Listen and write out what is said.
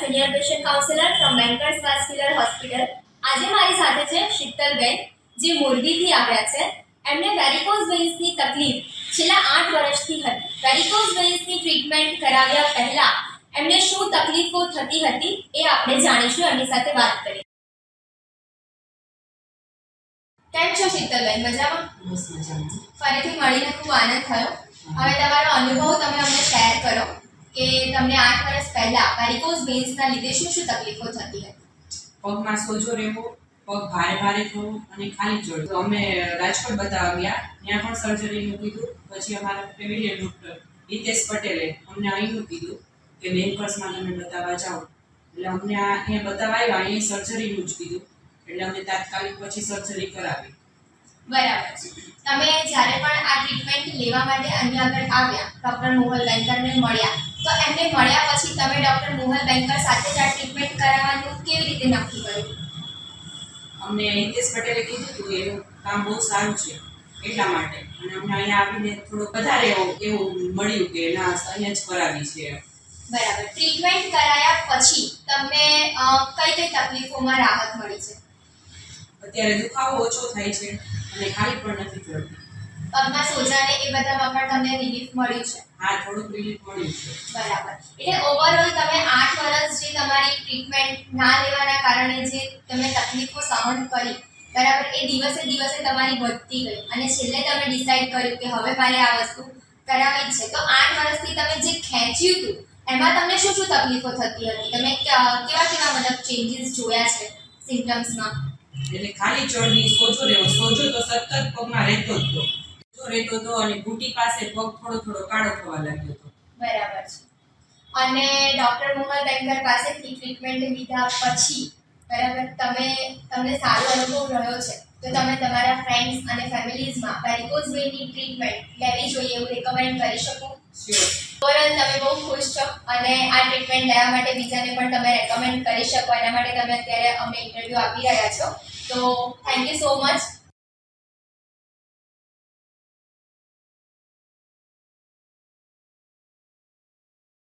Senior patient counsellor from Bankers vascular hospital. આજે મારી સાથે છે શીતલબેન, જે મોરબીથી આવ્યા છે. એમને વેરિકોઝ વેઇન્સની તકલીફ છેલ્લા 8 વર્ષથી હતી. વેરિકોઝ વેઇન્સની ટ્રીટમેન્ટ કરાવ્યા પહેલા એમને શું તકલીફો થતી હતી એ આપણે જાણીશું, એમની સાથે વાત કરીએ. કેમ છો શીતલબેન? મજામાં? બસ મજામાં. ફરીથી મળીને ખૂબ આનંદ થયો. હવે તમારો અનુભવ તમે અમને શેર કરો કે તમને 8 વર્ષ પહેલા વેરિકોઝ વેઇન્સના લીધે શું શું તકલીફો થતી હતી? પગમાં સોજો રહેવો, પગ ભારે ભારે થવો અને ખાલી જળ. તો અમે રાજકોટ બતાવવા ગયા, ત્યાં પણ સર્જરીનું કીધું. પછી અમારા ફેમિલી ડૉક્ટર હિતેશ પટેલે અમને અહીંનું કીધું કે બેન્કર્સમાં તમે બતાવવા જાઓ. એટલે અમને અહીંયા બતાવવા આવ્યા, અહીં સર્જરીનું જ કીધું. એટલે અમે તાત્કાલિક પછી સર્જરી કરાવી. બરાબર છે. તમે જ્યારે પણ આ ટ્રીટમેન્ટ લેવા માટે અહીંયા આગળ આવ્યા, ડૉક્ટર મોહલ બેન્કરને મળ્યા, તો એમને મળ્યા પછી તમે ડૉક્ટર મોહલ બેન્કર સાથે જ આ ટ્રીટમેન્ટ કરાવવાનું કેવી રીતે નક્કી કર્યું? અમને હિતેશ પટેલે કીધું હતું કે એનું કામ બહુ સારું છે એટલા માટે. અને અમને અહીંયા આવીને થોડું વધારે એવું મળ્યું કે ના અહીંયા જ કરાવી છે. બરાબર. ટ્રીટમેન્ટ કરાયા પછી તમને કઈ કઈ તકલીફોમાં રાહત મળી છે? અત્યારે દુખાવો ઓછો થાય છે અને ખાલી પણ નથી પડતી. પગમાં સોજાને એ બધામાં પણ તમને રિલીફ મળ્યું છે? હા, થોડુંક રિલીફ મળ્યું છે. બરાબર. એટલે ઓવરઓલ તમે 8 વર્ષ જે તમારી ટ્રીટમેન્ટ ના લેવાના કારણે જે તમે તકલીફો સહન કરી, બરાબર, એ દિવસે દિવસે તમારી વધતી ગઈ અને છેલ્લે તમે ડિસાઈડ કર્યું કે હવે મારે આ વસ્તુ કરાવવી જ છે. તો 8 વર્ષથી તમે જે ખેંચ્યું હતું એમાં તમને શું શું તકલીફો થતી હતી? તમે કેવા મતલબ ચેન્જીસ જોયા છે સિમ્પટમ્સમાં? એટલે ખાલી ચડની સોજો રહેવો, સોજો તો સતત પગમાં રહેતો જ હતો. સોજો રહેતો હતો અને ઘૂંટી પાસે પગ થોડો થોડો કાળો થવા લાગ્યો હતો. બરાબર છે. અને ડૉક્ટર મોહલ બેન્કર પાસેથી ટ્રીટમેન્ટ લીધા પછી, બરાબર, તમને સારો અનુભવ રહ્યો છે, તો તમે તમારા ફ્રેન્ડ્સ અને ફેમિલીઝમાં વેરિકોઝ વેઇનની ટ્રીટમેન્ટ લેવી જોઈએ એવું રેકમેન્ડ કરી શકો? શ્યોર. ઓવરઓલ તમે બહુ ખુશ છો અને આ ટ્રીટમેન્ટ લેવા માટે બીજાને પણ તમે રેકમેન્ડ કરી શકો. એના માટે તમે અત્યારે અમને ઇન્ટરવ્યૂ આપી રહ્યા છો. તો થેન્ક યુ સો મચ.